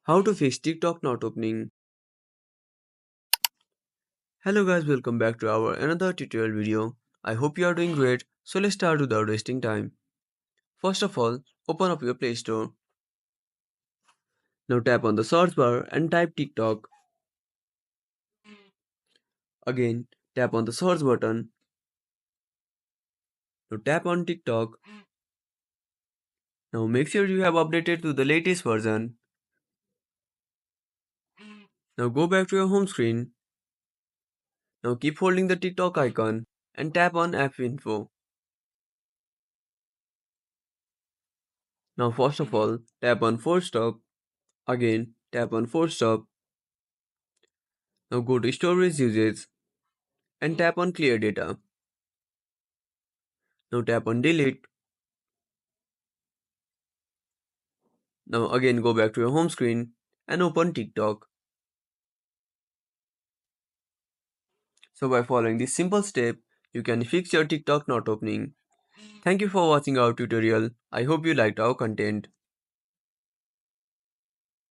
How to fix TikTok not opening. Hello guys, welcome back to our another tutorial video. I hope you are doing great. So let's start without wasting time. First of all, open up your Play Store. Now tap on the search bar and type TikTok. Again, tap on the search button. Now tap on TikTok. Now make sure you have updated to the latest version. Now go back to your home screen. Now keep holding the TikTok icon and tap on app info. Now first of all, tap on force stop. Again, tap on force stop. Now go to storage usage and tap on clear data. Now tap on delete. Now again go back to your home screen and open TikTok. So by following this simple step, you can fix your TikTok not opening. Thank you for watching our tutorial. I hope you liked our content.